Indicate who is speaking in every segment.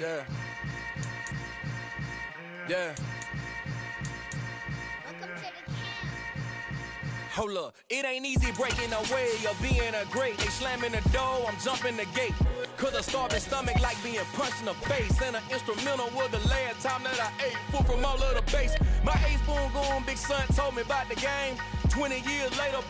Speaker 1: Yeah. Yeah. Hold up, it ain't easy breaking away or being a great. They slamming the door, I'm jumping the gate. Cause a starving stomach like being punched in the face. And an instrumental was the last time that I ate food from all of the base. My ace boom goon, big son told me about the game. 20 years later,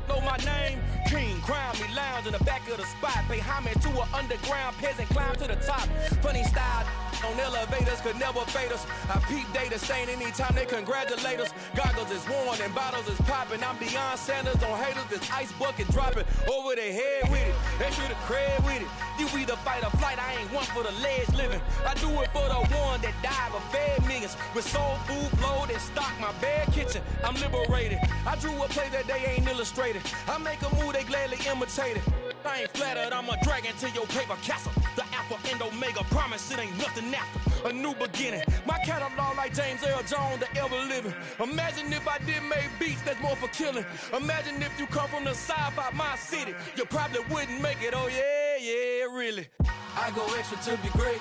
Speaker 1: know my name. King, crown me, lounge in the back of the spot. Pay homage to an underground peasant, climb to the top. Funny style on elevators could never fade us. I peep data stain anytime they congratulate us. Goggles is worn and bottles is popping. I'm Deion Sanders on haters, this ice bucket dropping over their head with it. They should have cred with it. You either fight or flight, I ain't one for the ledge living. I do it for the one that died but fed millions. With soul food flowed and stock my bad kitchen. I'm liberated. I drew a play that they ain't illustrated. I make a move they gladly imitate it. I ain't flattered, I'm a dragon to your paper castle. The Alpha and Omega, promise it ain't nothing after. A new beginning. My catalog like James Earl Jones, the ever living. Imagine if I did make beats that's more for killing. Imagine if you come from the sci-fi my city. You probably wouldn't make it, oh yeah, really. I go extra to be great.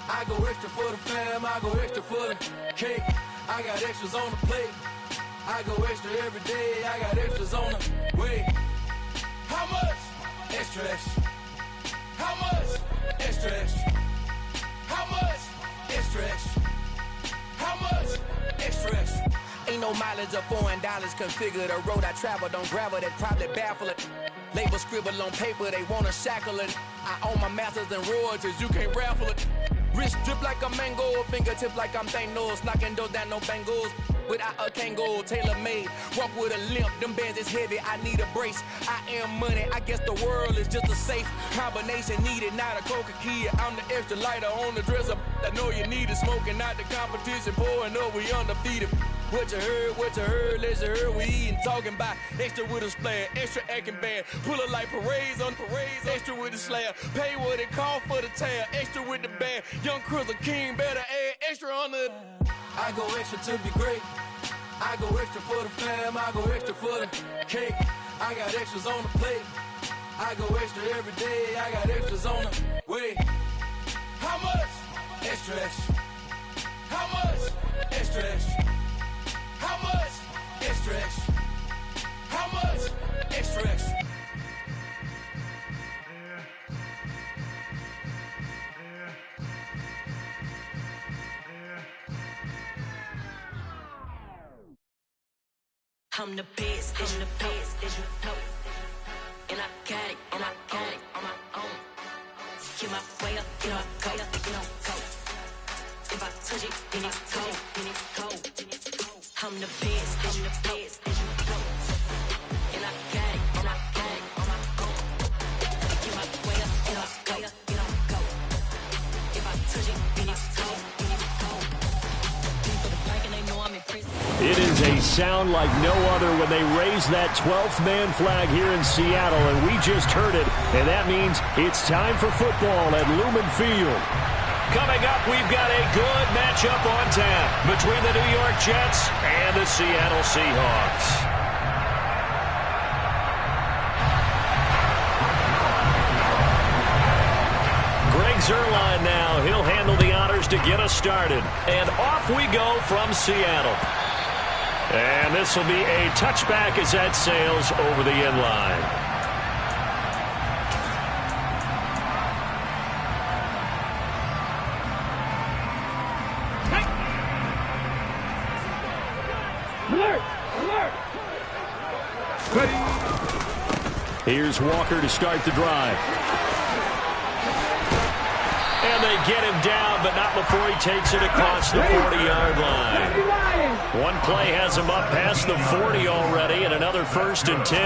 Speaker 1: I go extra for the fam, I go extra for the cake. I got extras on the plate. I go extra every day, I got extras on the way. How much? Extra, extra. How much? Extra, extra. How much? Extra, extra. How much? Extra, extra. Ain't no mileage of $4 configure the road I travel. Don't gravel that probably baffle it. Label scribble on paper, they wanna shackle it. I own my masters and royalties, you can't raffle it. Wrist drip like a mango, fingertip like I'm Thanos. Knocking doors down, no bangles. Without a Kango, tailor-made. Walk with a limp, them bands is heavy, I need a brace. I am money, I guess the world is just a safe combination needed, not a coca-key. I'm the extra lighter on the dresser. I know you need it, smoking out the competition, pouring up, we undefeated. What you heard, let's heard, we eating, talking about extra with a splash, extra acting bad, pull it like parades on parades, extra with the slab, pay what it cost for the tab, extra with the band, young Chris a king, better add extra on the. I go extra to be great. I go extra for the fam, I go extra for the cake. I got extras on the plate. I go extra every day, I got extras on the way. How much? Extra, extra. How much? Extra, extra. How much? Extra, extra. How much? Extra, extra.
Speaker 2: I'm the best, as you know. And I got it, and I got it on my own. Get my way up, get my go, go. If I touch it, then it's cold, I'm the best, as you know. And I got it, and I got it on my own. Get my way up, get my go. If I touch it, then it's cold, For the blank and they know I'm in prison.
Speaker 3: It is a sound like no other when they raise that 12th man flag here in Seattle, and we just heard it, and that means it's time for football at Lumen Field. Coming up, we've got a good matchup on tap between the New York Jets and the Seattle Seahawks. Greg Zuerlein now. He'll handle the honors to get us started. And off we go from Seattle. And this will be a touchback as that sails over the end line. Here's Walker to start the drive. And they get him down, but not before he takes it across the 40-yard line. One play has him up past the 40 already, and another 1st and 10.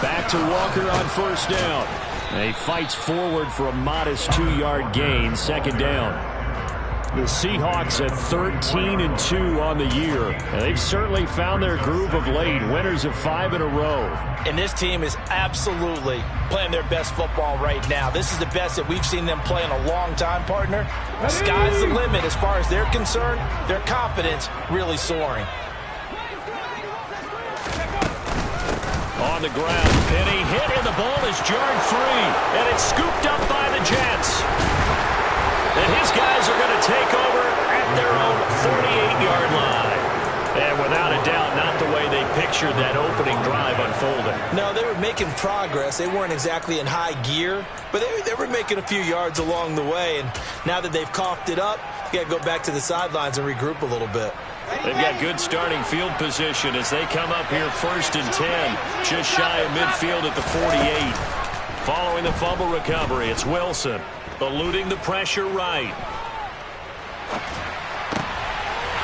Speaker 3: Back to Walker on 1st down. And he fights forward for a modest 2-yard gain, 2nd down. The Seahawks at 13-2 on the year. And they've certainly found their groove of late. Winners of 5 in a row.
Speaker 4: And this team is absolutely playing their best football right now. This is the best that we've seen them play in a long time, partner. The sky's the limit as far as they're concerned. Their confidence really soaring.
Speaker 3: on the ground. Penny hit, and the ball is jarred free. And it's scooped up by the Jets. And his guys are going to take over at their own 48-yard line. And without a doubt, not the way they pictured that opening drive unfolding.
Speaker 4: No, they were making progress. They weren't exactly in high gear, but they were making a few yards along the way. And now that they've coughed it up, you got to go back to the sidelines and regroup a little bit.
Speaker 3: They've got good starting field position as they come up here 1st and 10, just shy of midfield at the 48. Following the fumble recovery, it's Wilson, eluding the pressure right.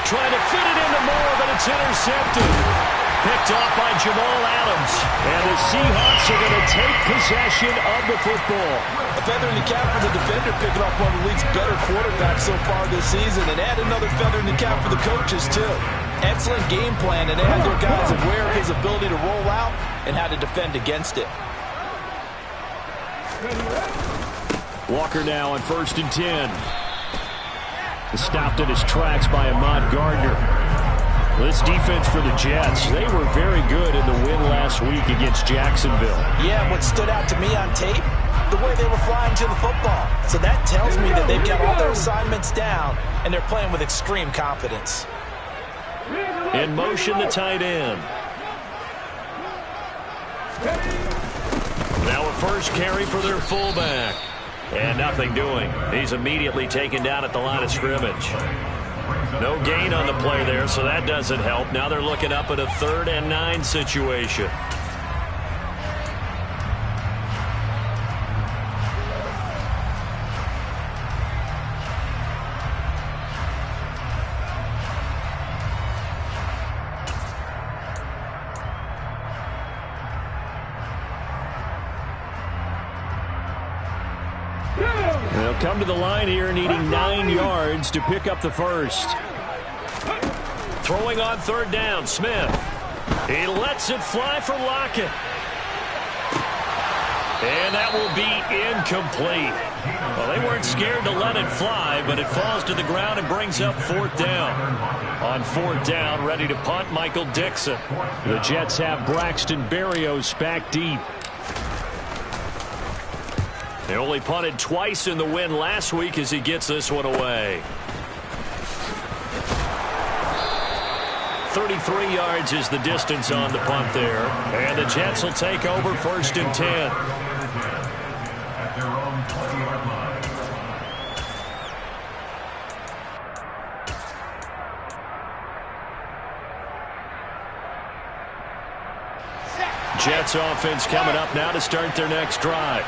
Speaker 3: Trying to fit it into Moore, but it's intercepted. Picked off by Jamal Adams. And the Seahawks are going to take possession of the football.
Speaker 4: A feather in the cap for the defender, picking off one of the league's better quarterbacks so far this season. And add another feather in the cap for the coaches, too. Excellent game plan, and they had their guys aware of his ability to roll out and how to defend against it.
Speaker 3: Walker now on 1st and 10. Stopped in his tracks by Ahmad Gardner. This defense for the Jets, they were very good in the win last week against Jacksonville.
Speaker 4: Yeah, what stood out to me on tape, the way they were flying to the football. So that tells me that they've got all their assignments down, and they're playing with extreme confidence.
Speaker 3: In motion, the tight end. Now a first carry for their fullback. And nothing doing. He's immediately taken down at the line of scrimmage. No gain on the play there, so that doesn't help. Now they're looking up at a 3rd and 9 situation. They'll come to the line here needing 9 yards to pick up the first. Throwing on 3rd down, Smith. He lets it fly for Lockett. And that will be incomplete. Well, they weren't scared to let it fly, but it falls to the ground and brings up 4th down. On 4th down, ready to punt, Michael Dixon. The Jets have Braxton Berrios back deep. They only punted twice in the win last week as he gets this one away. 33 yards is the distance on the punt there. And the Jets will take over 1st and 10. Jets offense coming up now to start their next drive.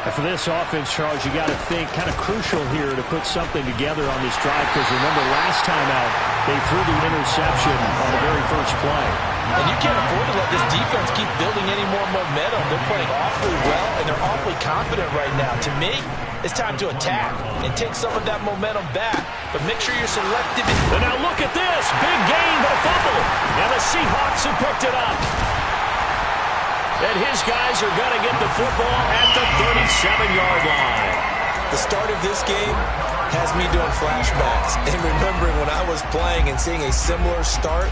Speaker 5: And for this offense, Charles, you got to think kind of crucial here to put something together on this drive, because remember last time out they threw the interception on the very first play.
Speaker 4: And you can't afford to let this defense keep building any more momentum. They're playing awfully well, and they're awfully confident right now. To me, it's time to attack and take some of that momentum back, but make sure you're selective.
Speaker 3: And now look at this. Big gain, but a fumble. And the Seahawks have picked it up. And his guys are going to get the football at the 37-yard line.
Speaker 4: The start of this game has me doing flashbacks and remembering when I was playing and seeing a similar start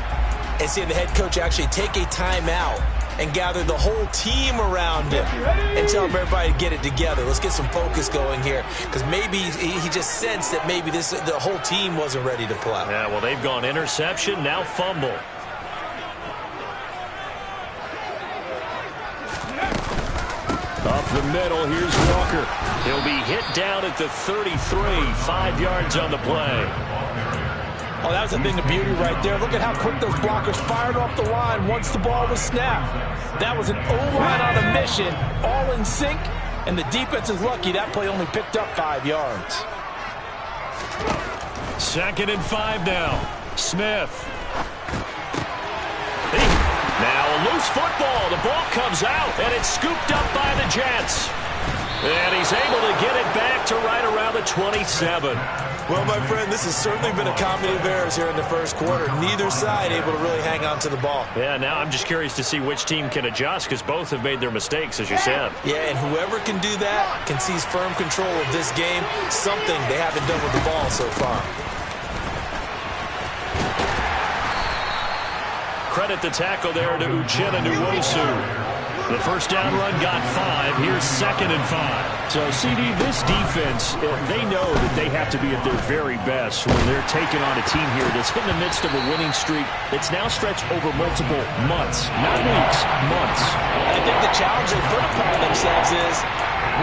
Speaker 4: and seeing the head coach actually take a timeout and gather the whole team around him and tell everybody to get it together. Let's get some focus going here, because maybe he just sensed that maybe the whole team wasn't ready to play.
Speaker 3: Yeah, well, they've gone interception, now fumble. Up the middle, here's Walker. He'll be hit down at the 33, 5 yards on the play.
Speaker 4: Oh, that was a thing of beauty right there. Look at how quick those blockers fired off the line once the ball was snapped. That was an O-line on a mission, all in sync, and the defense is lucky that play only picked up 5 yards.
Speaker 3: 2nd and 5 now. Smith. Now a loose football. The ball comes out, and it's scooped up by the Jets. And he's able to get it back to right around the 27.
Speaker 4: Well, my friend, this has certainly been a comedy of errors here in the first quarter. Neither side able to really hang on to the ball.
Speaker 3: Yeah, now I'm just curious to see which team can adjust, because both have made their mistakes, as you said.
Speaker 4: Yeah, and whoever can do that can seize firm control of this game, something they haven't done with the ball so far.
Speaker 3: Credit the tackle there to Uchenna Nwosu. The first down run got 5. Here's 2nd and 5.
Speaker 5: So, CD, this defense, they know that they have to be at their very best when they're taking on a team here that's in the midst of a winning streak that's now stretched over multiple months, not weeks, months.
Speaker 4: I think the challenge they put upon themselves is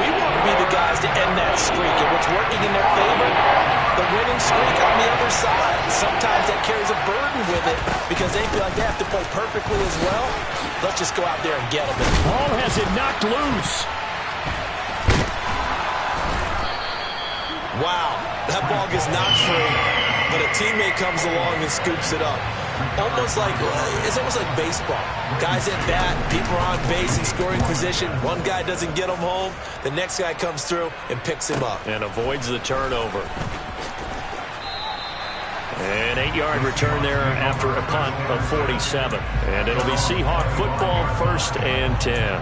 Speaker 4: we want to be the guys to end that streak, and what's working in their favor, the winning streak on the other side. Sometimes that carries a burden with it because they feel like they have to play perfectly as well. Let's just go out there and get them.
Speaker 5: Hall has it knocked loose.
Speaker 4: Wow, that ball gets knocked free, but a teammate comes along and scoops it up. It's almost like baseball. Guys at bat, people are on base in scoring position. One guy doesn't get him home. The next guy comes through and picks him up.
Speaker 3: And avoids the turnover. An 8-yard return there after a punt of 47. And it'll be Seahawk football, 1st and 10.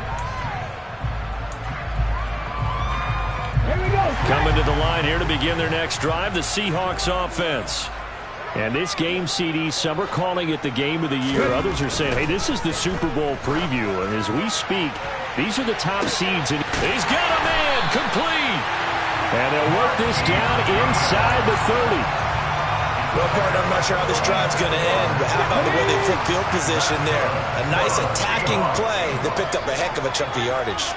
Speaker 3: Coming to the line here to begin their next drive, the Seahawks offense. And this game, CD, some are calling it the game of the year. Others are saying, hey, this is the Super Bowl preview. And as we speak, these are the top seeds. And he's got a man complete. And they'll work this down inside the 30.
Speaker 4: Well, partner, I'm not sure how this drive's going to end, but how about the way they flip field position there? A nice attacking play that picked up a heck of a chunk of yardage.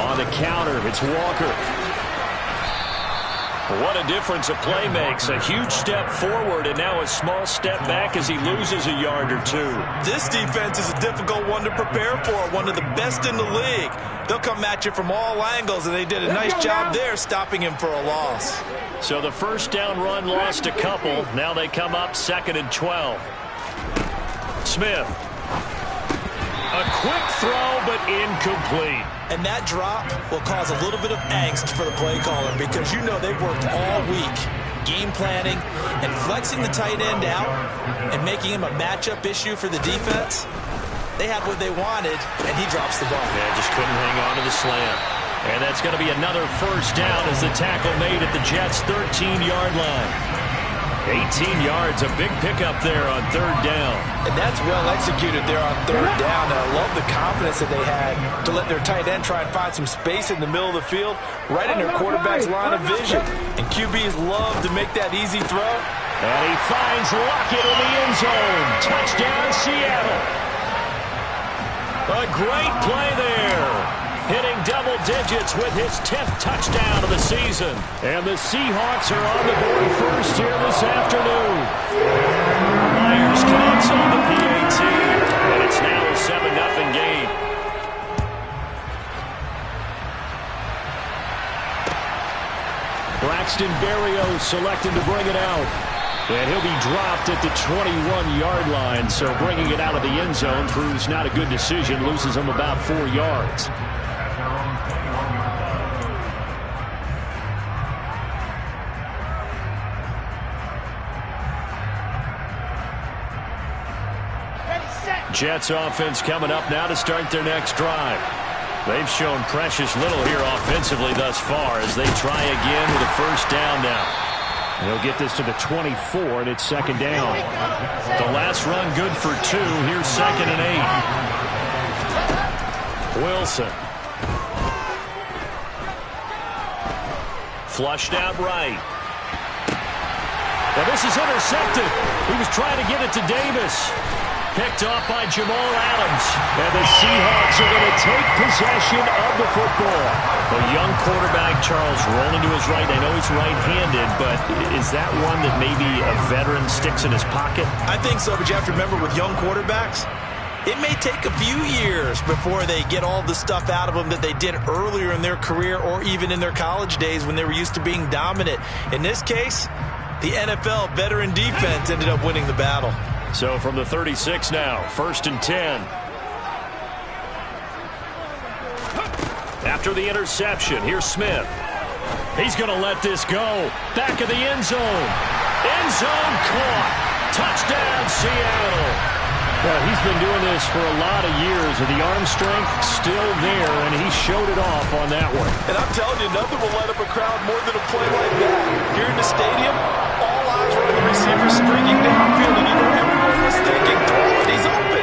Speaker 3: On the counter, it's Walker. What a difference a play makes. A huge step forward and now a small step back as he loses a yard or two.
Speaker 4: This defense is a difficult one to prepare for, one of the best in the league. They'll come at you from all angles, and they did a nice job there stopping him for a loss.
Speaker 3: So the first down run lost a couple. Now they come up 2nd and 12. Smith. A quick throw, but incomplete.
Speaker 4: And that drop will cause a little bit of angst for the play caller because you know they've worked all week game planning and flexing the tight end out and making him a matchup issue for the defense. They had what they wanted, and he drops the ball.
Speaker 3: Yeah, just couldn't hang on to the slant. And that's going to be another first down as the tackle made at the Jets' 13-yard line. 18 yards, a big pickup there on 3rd down.
Speaker 4: And that's well executed there on 3rd down. And I love the confidence that they had to let their tight end try and find some space in the middle of the field, right in their quarterback's line of vision. And QBs love to make that easy throw.
Speaker 3: And he finds Lockett in the end zone. Touchdown, Seattle. A great play there. Hitting double digits with his 10th touchdown of the season. And the Seahawks are on the board first here this afternoon. Myers connects on the PAT. And it's now a 7-0 game.
Speaker 5: Braxton Berrios selected to bring it out. And he'll be dropped at the 21-yard line. So bringing it out of the end zone proves not a good decision. Loses him about 4 yards. Jets offense coming up now to start their next drive. They've shown precious little here offensively thus far as they try again with a first down now. They'll get this to the 24, and it's 2nd down.
Speaker 3: The last run good for 2. Here's 2nd and 8. Wilson. Flushed out right.
Speaker 5: Well, this is intercepted. He was trying to get it to Davis.
Speaker 3: Picked off by Jamal Adams.
Speaker 5: And the Seahawks are going to take possession of the football.
Speaker 3: A young quarterback, Charles, rolling to his right. I know he's right-handed, but is that one that maybe a veteran sticks in his pocket?
Speaker 4: I think so, but you have to remember with young quarterbacks, it may take a few years before they get all the stuff out of them that they did earlier in their career or even in their college days when they were used to being dominant. In this case, the NFL veteran defense ended up winning the battle.
Speaker 3: So from the 36 now, 1st and 10. After the interception, here's Smith.
Speaker 5: He's going to let this go. Back of the end zone.
Speaker 3: End zone caught. Touchdown, Seattle.
Speaker 5: Well, he's been doing this for a lot of years, and the arm strength still there, and he showed it off on that one.
Speaker 4: And I'm telling you, nothing will light up a crowd more than a play like that. Here in the stadium, all eyes were on the receiver streaking downfield, and you know everyone was thinking, he's open.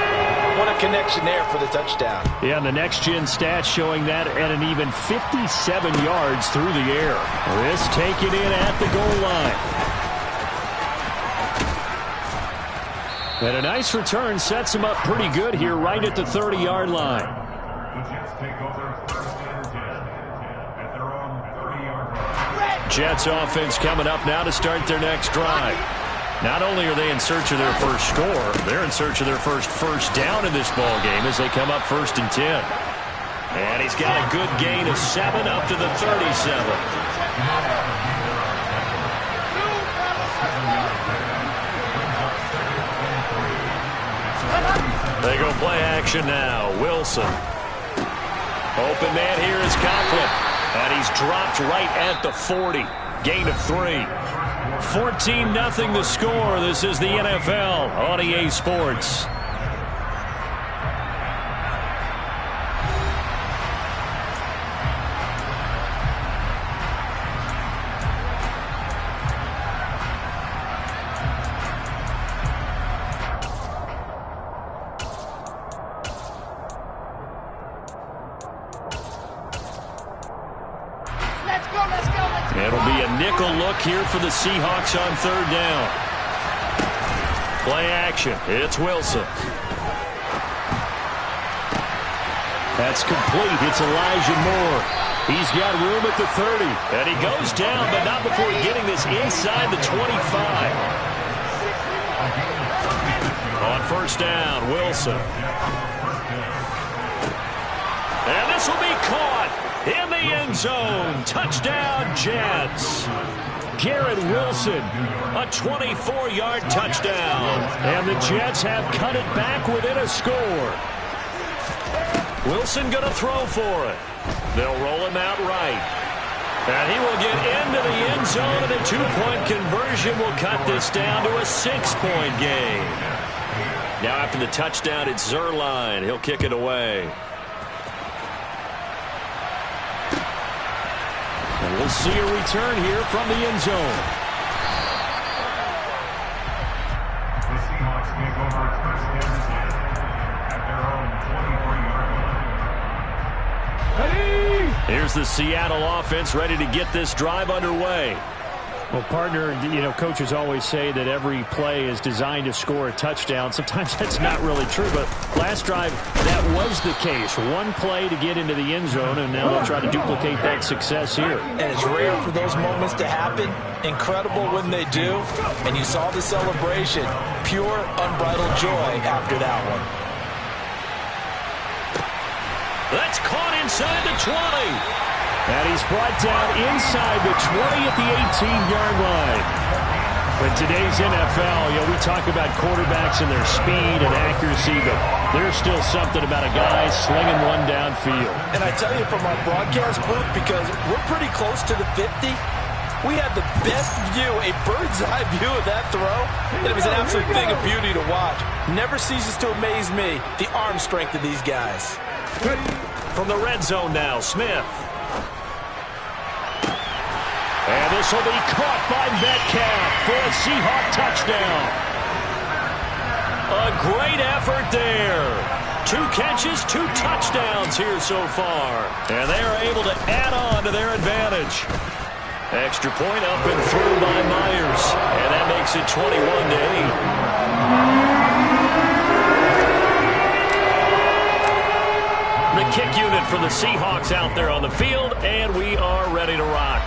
Speaker 4: When a connection there for the touchdown.
Speaker 3: Yeah, and the next-gen stats showing that at an even 57 yards through the air. This taken in at the goal line. And a nice return sets him up pretty good here right at the 30-yard line. Jets offense coming up now to start their next drive. Not only are they in search of their first score, they're in search of their first down in this ball game as they come up 1st and 10. And he's got a good gain of 7 up to the 37. They go play action now. Wilson. Open man here is Conklin. And he's dropped right at the 40. Gain of 3. 14-0 the score. This is the NFL on EA Sports. It'll be a nickel look here for the Seahawks on 3rd down. Play action. It's Wilson. That's complete. It's Elijah Moore. He's got room at the 30. And he goes down, but not before getting this inside the 25. On 1st down, Wilson. And this will be caught in the end zone. Touchdown, Jets. Garrett Wilson, a 24-yard touchdown. And the Jets have cut it back within a score. Wilson going to throw for it. They'll roll him out right. And he will get into the end zone, and a 2-point conversion will cut this down to a 6-point game. Now after the touchdown, it's Zuerlein. He'll kick it away. And we'll see a return here from the end zone.
Speaker 6: The Seahawks take over 1st and 10 at their own 23-yard line.
Speaker 3: Here's the Seattle offense ready to get this drive underway. Well, partner, coaches always say that every play is designed to score a touchdown. Sometimes that's not really true, but last drive, that was the case. One play to get into the end zone, and now they'll try to duplicate that success here.
Speaker 4: And it's rare for those moments to happen. Incredible when they do. And you saw the celebration. Pure, unbridled joy after that one.
Speaker 3: That's caught inside the 20. And he's brought down inside the 20 at the 18-yard line. In today's NFL, we talk about quarterbacks and their speed and accuracy, but there's still something about a guy slinging one downfield.
Speaker 4: And I tell you from our broadcast booth, because we're pretty close to the 50, we had the best view, a bird's-eye view of that throw, and it was an absolute thing of beauty to watch. Never ceases to amaze me, the arm strength of these guys.
Speaker 3: From the red zone now, Smith. And this will be caught by Metcalf for a Seahawk touchdown. A great effort there. 2 catches, 2 touchdowns here so far. And they are able to add on to their advantage. Extra point up and through by Myers. And that makes it 21-8. The kick unit for the Seahawks out there on the field, and we are ready to rock.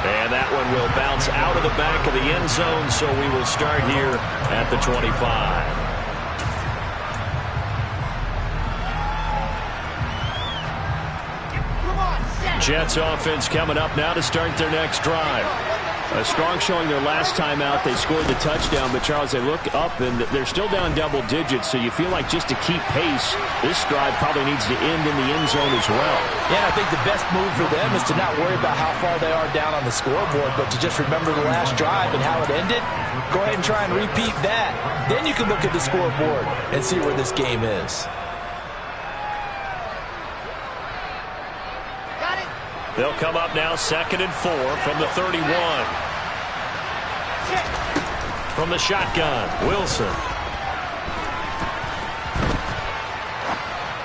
Speaker 3: And that one will bounce out of the back of the end zone, so we will start here at the 25. Jets offense coming up now to start their next drive. A strong showing their last time out. They scored the touchdown, but Charles, they look up and they're still down double digits, so you feel like just to keep pace, this drive probably needs to end in the end zone as well.
Speaker 4: Yeah, I think the best move for them is to not worry about how far they are down on the scoreboard, but to just remember the last drive and how it ended. Go ahead and try and repeat that. Then you can look at the scoreboard and see where this game is.
Speaker 3: They'll come up now 2nd and 4 from the 31. From the shotgun, Wilson.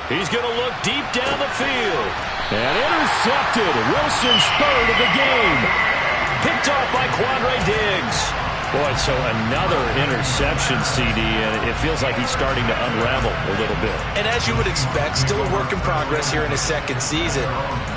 Speaker 3: He's going to look deep down the field. And intercepted. Wilson's third of the game. Picked off by Quandre Diggs. Boy, so another interception, CD, and it feels like he's starting to unravel a little bit.
Speaker 4: And as you would expect, still a work in progress here in his second season.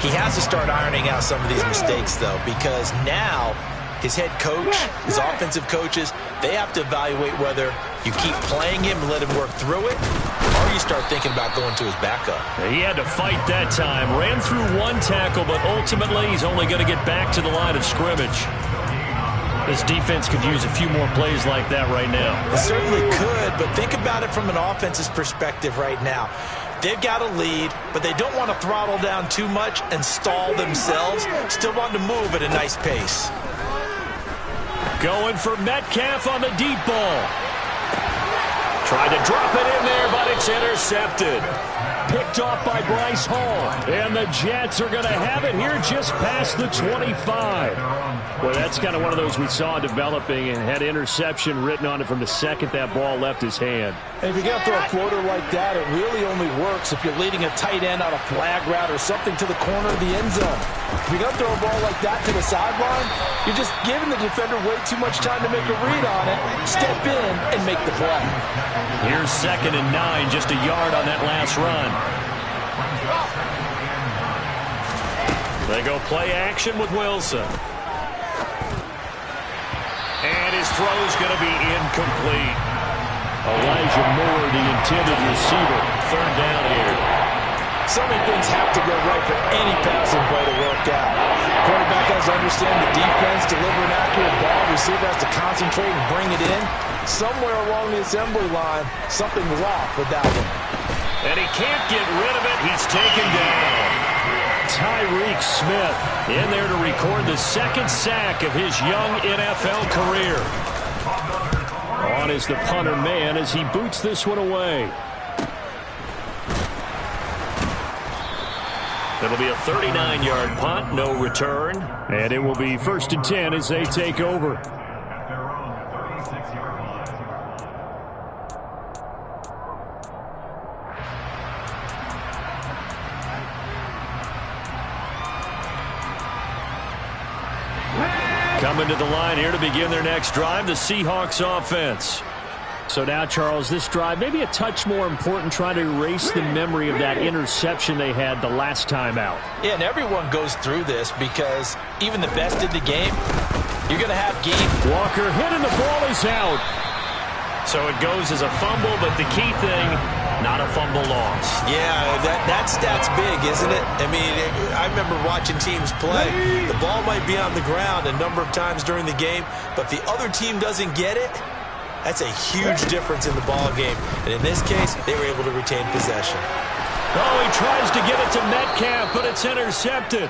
Speaker 4: He has to start ironing out some of these mistakes, though, because now his head coach, his offensive coaches, they have to evaluate whether you keep playing him and let him work through it, or you start thinking about going to his backup.
Speaker 3: He had to fight that time. Ran through one tackle, but ultimately he's only going to get back to the line of scrimmage. This defense could use a few more plays like that right now.
Speaker 4: It certainly could, but think about it from an offense's perspective right now. They've got a lead, but they don't want to throttle down too much and stall themselves. Still want to move at a nice pace.
Speaker 3: Going for Metcalf on the deep ball. Tried to drop it in there, but it's intercepted. Picked off by Bryce Hall. And the Jets are going to have it here just past the 25. Well, that's kind of one of those we saw developing and had interception written on it from the second that ball left his hand.
Speaker 7: And if you're going to throw a floater like that, it really only works if you're leading a tight end on a flag route or something to the corner of the end zone. If you're going to throw a ball like that to the sideline, you're just giving the defender way too much time to make a read on it, step in, and make the play.
Speaker 3: Here's 2nd and 9, just a yard on that last run. They go play action with Wilson. And his throw's going to be incomplete. Elijah Moore, the intended receiver. 3rd down here.
Speaker 7: So many things have to go right for any passing play to work out. Quarterback has to understand the defense, deliver an accurate ball. Receiver has to concentrate and bring it in. Somewhere along the assembly line, something was off with that one.
Speaker 3: And he can't get rid of it. He's taken down. Tyreek Smith in there to record the 2nd sack of his young NFL career. On is the punter man as he boots this one away. It'll be a 39-yard punt, no return. And it will be 1st and 10 as they take over. Coming to the line here to begin their next drive, the Seahawks offense. So now, Charles, this drive maybe a touch more important, trying to erase the memory of that interception they had the last time out.
Speaker 4: Yeah, and everyone goes through this because even the best in the game, you're going to have game.
Speaker 3: Walker hit and the ball is out. So it goes as a fumble, but the key thing, not a fumble loss.
Speaker 4: Yeah, that stat's big, isn't it? I mean, I remember watching teams play. The ball might be on the ground a number of times during the game, but if the other team doesn't get it, that's a huge difference in the ball game. And in this case, they were able to retain possession.
Speaker 3: Oh, he tries to get it to Metcalf, but it's intercepted.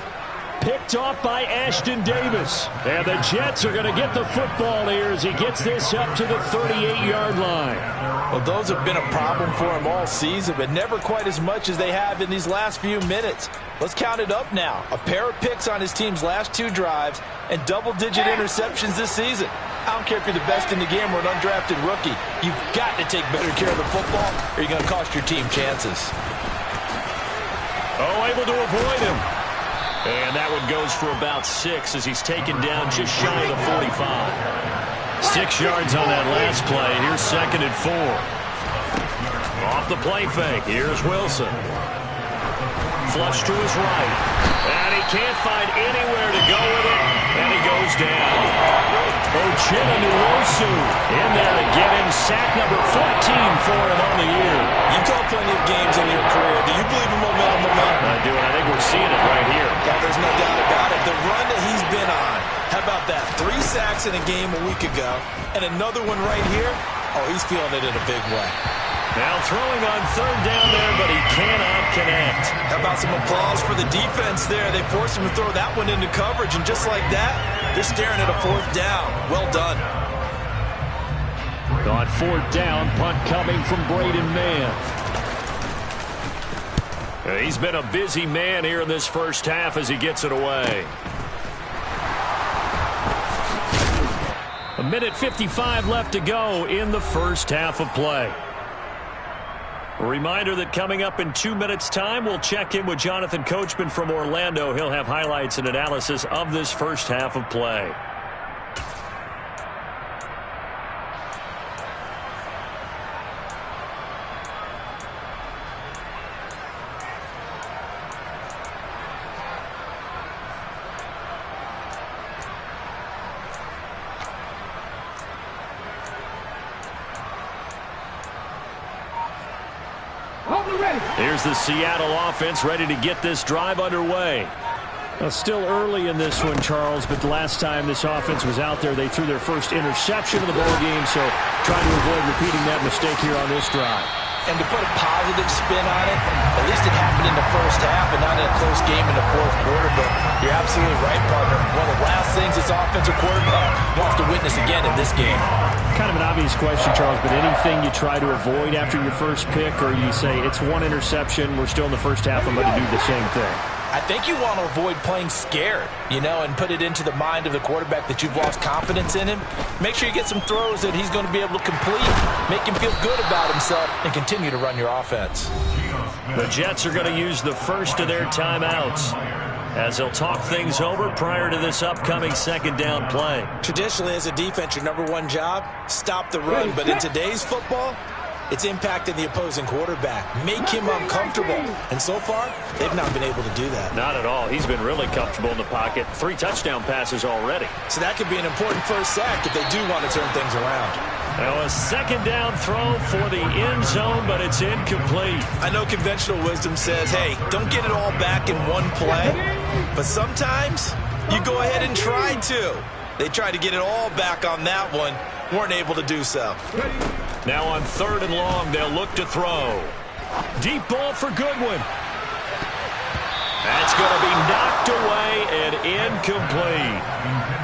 Speaker 3: Picked off by Ashton Davis. And the Jets are going to get the football here as he gets this up to the 38-yard line.
Speaker 7: Well, those have been a problem for him all season, but never quite as much as they have in these last few minutes. Let's count it up now. A pair of picks on his team's last 2 drives and double-digit interceptions this season. I don't care if you're the best in the game or an undrafted rookie. You've got to take better care of the football or you're going to cost your team chances.
Speaker 3: Oh, able to avoid him. And that one goes for about 6 as he's taken down just shy of the 45. 6 yards on that last play. Here's 2nd and 4. Off the play fake. Here's Wilson. Flush to his right. And he can't find anywhere to go with it. And he goes down. Uchenna Nwosu in there to get him sack number 14 for him on the year.
Speaker 4: You've called plenty of games in your career. Do you believe in momentum?
Speaker 3: I do, and I think we're seeing it right here.
Speaker 4: Yeah, there's no doubt about it. The run that he's been on. How about that? 3 sacks in a game a week ago, and another one right here. Oh, he's feeling it in a big way.
Speaker 3: Now throwing on 3rd down there, but he cannot connect.
Speaker 4: How about some applause for the defense there? They forced him to throw that one into coverage, and just like that, they're staring at a 4th down. Well done.
Speaker 3: On 4th down, punt coming from Braden Mann. He's been a busy man here in this first half as he gets it away. 1:55 left to go in the first half of play. A reminder that coming up in 2 minutes' time, we'll check in with Jonathan Coachman from Orlando. He'll have highlights and analysis of this first half of play. Here's the Seattle offense ready to get this drive underway. Well, still early in this one, Charles, but the last time this offense was out there, they threw their first interception of the ball game, so trying to avoid repeating that mistake here on this drive.
Speaker 7: And to put a positive spin on it, at least it happened in the first half and not in a close game in the fourth quarter. But you're absolutely right, partner. One of the last things this offensive quarterback wants to witness again in this game.
Speaker 3: Kind of an obvious question, Charles, but anything you try to avoid after your first pick, or you say it's one interception, we're still in the first half, I'm going to do the same thing?
Speaker 7: I think you want to avoid playing scared, and put it into the mind of the quarterback that you've lost confidence in him. Make sure you get some throws that he's going to be able to complete, make him feel good about himself, and continue to run your offense.
Speaker 3: The Jets are going to use the first of their timeouts as they'll talk things over prior to this upcoming second down play.
Speaker 4: Traditionally, as a defense, your number one job, stop the run. But in today's football, it's impacting the opposing quarterback. Make him uncomfortable. And so far, they've not been able to do that.
Speaker 3: Not at all. He's been really comfortable in the pocket. 3 touchdown passes already.
Speaker 4: So that could be an important first sack if they do want to turn things around.
Speaker 3: Now a second down throw for the end zone, but it's incomplete.
Speaker 4: I know conventional wisdom says, hey, don't get it all back in one play. But sometimes you go ahead and try to. They tried to get it all back on that one. Weren't able to do so.
Speaker 3: Now on 3rd and long, they'll look to throw. Deep ball for Goodwin. That's going to be knocked away and incomplete.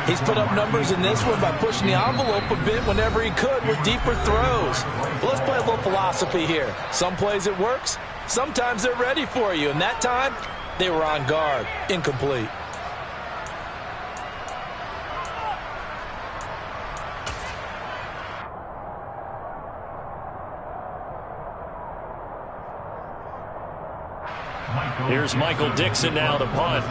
Speaker 7: He's put up numbers in this one by pushing the envelope a bit whenever he could with deeper throws. But let's play a little philosophy here. Some plays it works. Sometimes they're ready for you. And that time, they were on guard. Incomplete.
Speaker 3: Here's Michael Dixon now to punt.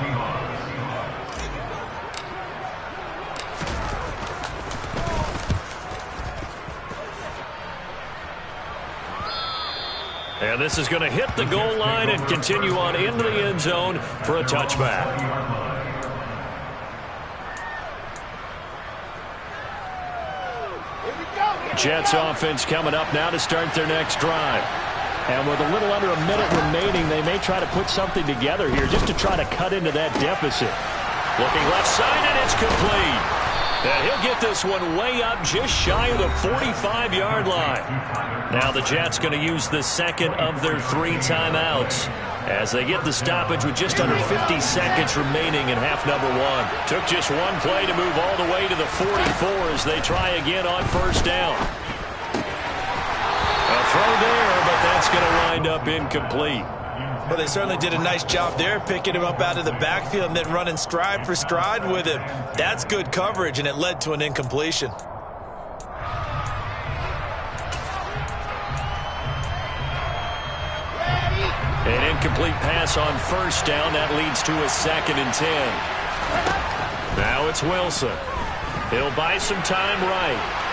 Speaker 3: And this is going to hit the goal line and continue on into the end zone for a touchback. Jets offense coming up now to start their next drive. And with a little under a minute remaining, they may try to put something together here just to try to cut into that deficit. Looking left side, and it's complete. And he'll get this one way up just shy of the 45-yard line. Now the Jets going to use the second of their 3 timeouts as they get the stoppage with just under 50 seconds remaining in half number 1. Took just one play to move all the way to the 44 as they try again on first down. A throw there, but that's going to wind up incomplete.
Speaker 4: Well, they certainly did a nice job there, picking him up out of the backfield and then running stride for stride with him. That's good coverage, and it led to an incompletion.
Speaker 3: An incomplete pass on first down. That leads to a 2nd and 10. Now it's Wilson. He'll buy some time right.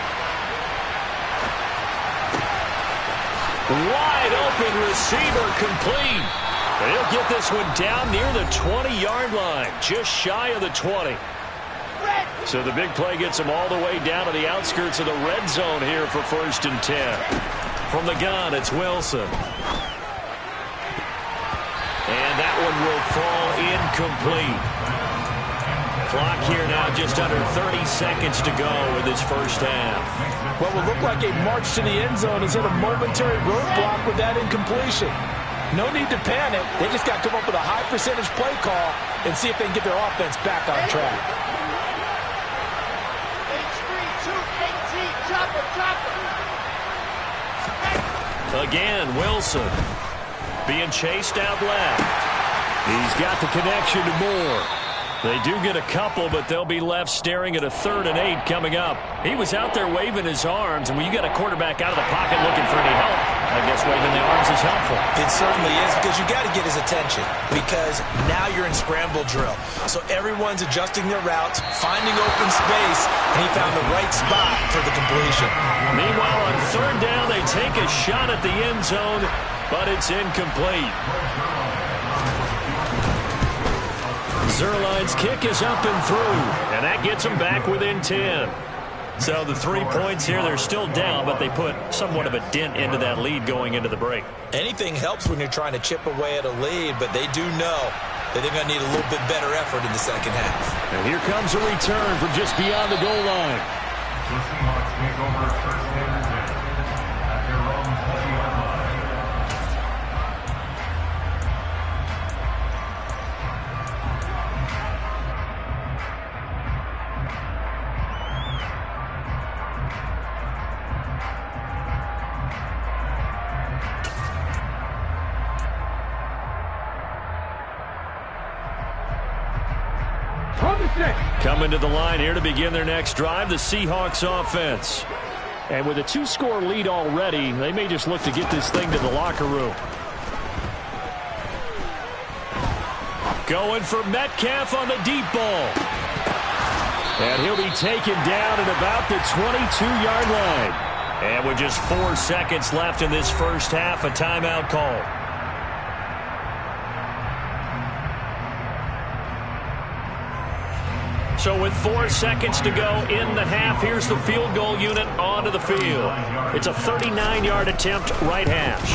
Speaker 3: Wide open receiver complete. He'll get this one down near the 20-yard line, just shy of the 20. So the big play gets him all the way down to the outskirts of the red zone here for 1st and 10. From the gun, it's Wilson. And that one will fall incomplete. Clock here now just under 30 seconds to go in this first half.
Speaker 7: What will look like a march to the end zone is hit a momentary roadblock with that incompletion. No need to panic. They just got to come up with a high percentage play call and see if they can get their offense back on track.
Speaker 3: Again, Wilson being chased out left. He's got the connection to Moore. They do get a couple, but they'll be left staring at a 3rd and 8 coming up. He was out there waving his arms, and when you got a quarterback out of the pocket looking for any help, I guess waving the arms is tough one.
Speaker 4: It certainly is, because you got to get his attention, because now you're in scramble drill. So everyone's adjusting their routes, finding open space, and he found the right spot for the completion.
Speaker 3: Meanwhile, on third down, they take a shot at the end zone, but it's incomplete. Zuerlein's kick is up and through, and that gets them back within 10. So the 3 points here, they're still down, but they put somewhat of a dent into that lead going into the break.
Speaker 4: Anything helps when you're trying to chip away at a lead, but they do know that they're going to need a little bit better effort in the second half.
Speaker 3: And here comes a return from just beyond the goal line.
Speaker 6: The Seahawks take over first and 10 at their own 20-yard line.
Speaker 3: Coming to the line here to begin their next drive, the Seahawks offense. And with a 2-score lead already, they may just look to get this thing to the locker room. Going for Metcalf on the deep ball. And he'll be taken down at about the 22-yard line. And with just 4 seconds left in this first half, a timeout call. So with 4 seconds to go in the half, here's the field goal unit onto the field. It's a 39-yard attempt, right hash.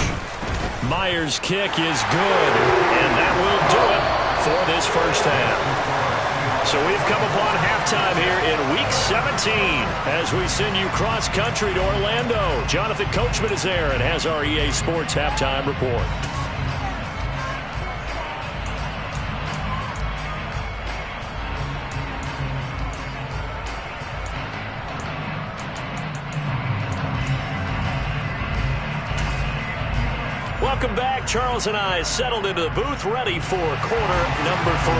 Speaker 3: Myers' kick is good, and that will do it for this first half. So we've come upon halftime here in Week 17 as we send you cross-country to Orlando. Jonathan Coachman is there and has our EA Sports halftime report. Welcome back. Charles and I settled into the booth, ready for quarter number 3.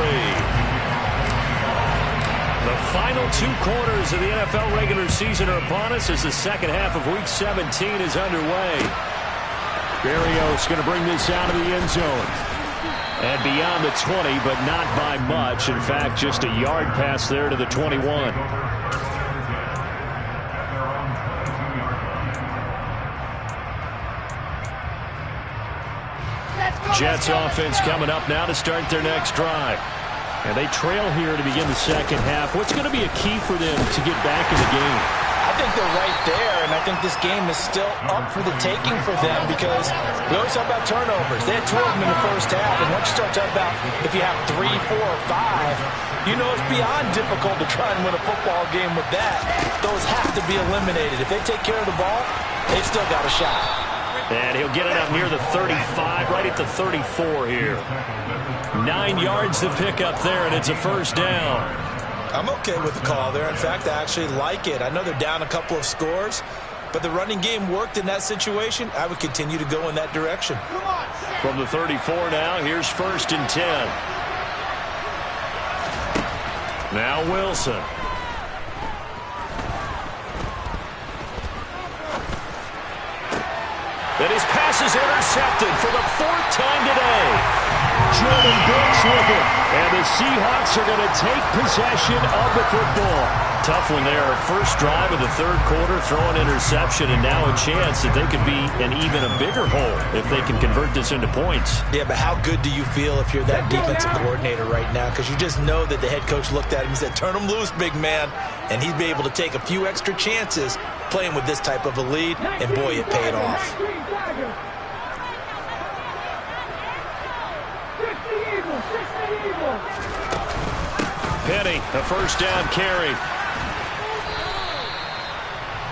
Speaker 3: The final 2 quarters of the NFL regular season are upon us as the second half of Week 17 is underway. Berrios going to bring this out of the end zone. And beyond the 20, but not by much. In fact, just a yard pass there to the 21. Jets offense coming up now to start their next drive. And they trail here to begin the second half. What's going to be a key for them to get back in the game?
Speaker 7: I think they're right there, and I think this game is still up for the taking for them because we always talk about turnovers. They had 2 of them in the first half, and once you start talking about if you have 3, 4, or 5, you know it's beyond difficult to try and win a football game with that. Those have to be eliminated. If they take care of the ball, they've still got a shot.
Speaker 3: And he'll get it up near the 35, right at the 34 here. 9 yards to pick up there, and it's a first down.
Speaker 4: I'm okay with the call there. In fact, I actually like it. I know they're down a couple of scores, but the running game worked in that situation. I would continue to go in that direction.
Speaker 3: From the 34 now, here's first and 10. Now Wilson. And his pass is intercepted for the 4th time today. Jordan Brooks with it. And the Seahawks are going to take possession of the football. Tough one there. First drive of the 3rd quarter, throw an interception, and now a chance that they could be in even a bigger hole if they can convert this into points.
Speaker 4: Yeah, but how good do you feel if you're that defensive coordinator right now? Because you just know that the head coach looked at him and said, turn him loose, big man. And he'd be able to take a few extra chances playing with this type of a lead, and boy, it paid off.
Speaker 3: Penny, a first down carry.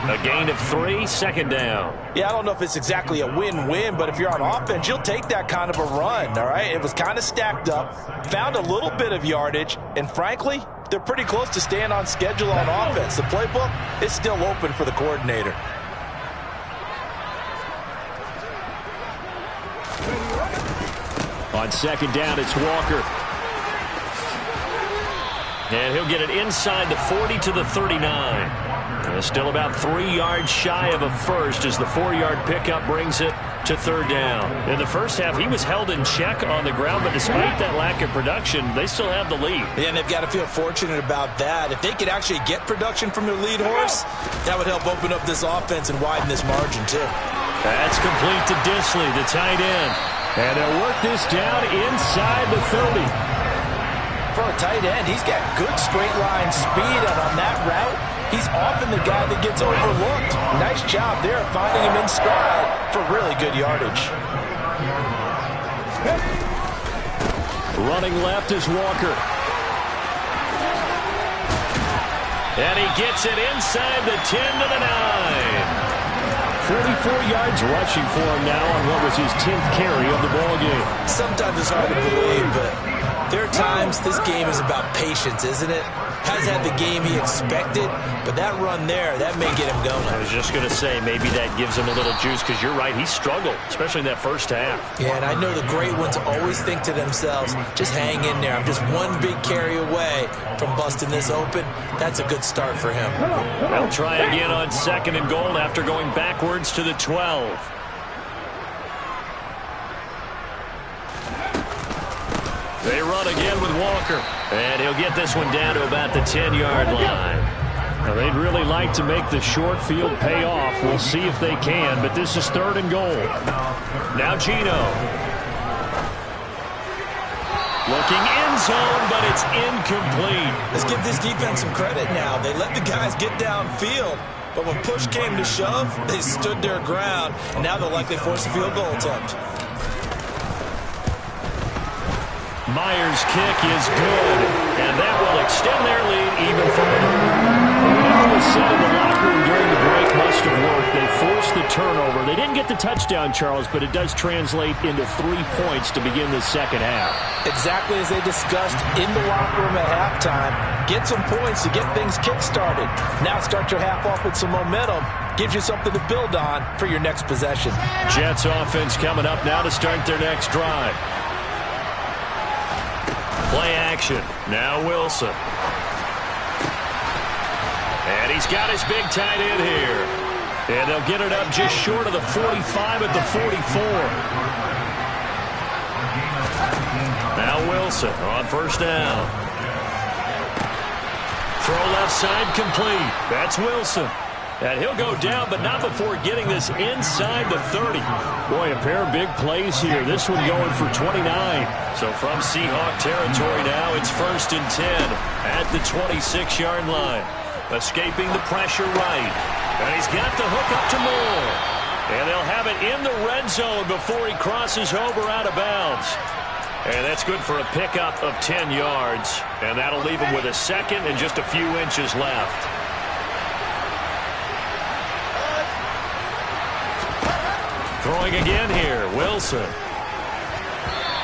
Speaker 3: A gain of 3, second down.
Speaker 7: Yeah, I don't know if it's exactly a win-win, but if you're on offense, you'll take that kind of a run, all right? It was kind of stacked up, found a little bit of yardage, and frankly, they're pretty close to staying on schedule on offense. The playbook is still open for the coordinator.
Speaker 3: On second down, it's Walker. And he'll get it inside the 40 to the 39. Still about 3 yards shy of a first as the 4-yard pickup brings it to third down. In the first half, he was held in check on the ground, but despite that lack of production, they still have the lead.
Speaker 4: Yeah, and they've got to feel fortunate about that. If they could actually get production from their lead horse, that would help open up this offense and widen this margin, too.
Speaker 3: That's complete to Dissly, the tight end. And they'll work this down inside the 30.
Speaker 7: For a tight end, he's got good straight line speed, and on that route, he's often the guy that gets overlooked. Nice job there finding him in stride for really good yardage.
Speaker 3: Running left is Walker. And he gets it inside the 10 to the 9. 44 yards rushing for him now on what was his 10th carry of the ball game.
Speaker 4: Sometimes it's hard to believe, but there are times this game is about patience, isn't it? Hasn't had the game he expected, but that run there, that may get him going.
Speaker 3: I was just going to say, maybe that gives him a little juice, because you're right, he struggled, especially in that first half.
Speaker 4: Yeah, and I know the great ones always think to themselves, just hang in there. I'm just one big carry away from busting this open. That's a good start for him.
Speaker 3: They'll try again on 2nd and goal after going backwards to the 12. They run again with Walker, and he'll get this one down to about the 10-yard line. Now, they'd really like to make the short field pay off. We'll see if they can, but this is 3rd and goal. Now Gino. Looking end zone, but it's incomplete.
Speaker 4: Let's give this defense some credit now. They let the guys get downfield, but when push came to shove, they stood their ground, and now they'll likely force a field goal attempt.
Speaker 3: Myers' kick is good, and that will extend their lead even further. Whatever was said in the locker room during the break must have worked. They forced the turnover. They didn't get the touchdown, Charles, but it does translate into 3 points to begin the second half.
Speaker 7: Exactly as they discussed in the locker room at halftime. Get some points to get things kick-started. Now start your half off with some momentum. Gives you something to build on for your next possession.
Speaker 3: Jets offense coming up now to start their next drive. Play action. Now Wilson. And he's got his big tight end here. And they'll get it up just short of the 45 at the 44. Now Wilson on 1st down. Throw left side complete. That's Wilson. And he'll go down, but not before getting this inside the 30. Boy, a pair of big plays here. This one going for 29. So from Seahawk territory now, it's 1st and 10 at the 26-yard line. Escaping the pressure right. And he's got the hook up to Moore. And they'll have it in the red zone before he crosses over out of bounds. And that's good for a pickup of 10 yards. And that'll leave him with a 2nd and just a few inches left. Throwing again here, Wilson.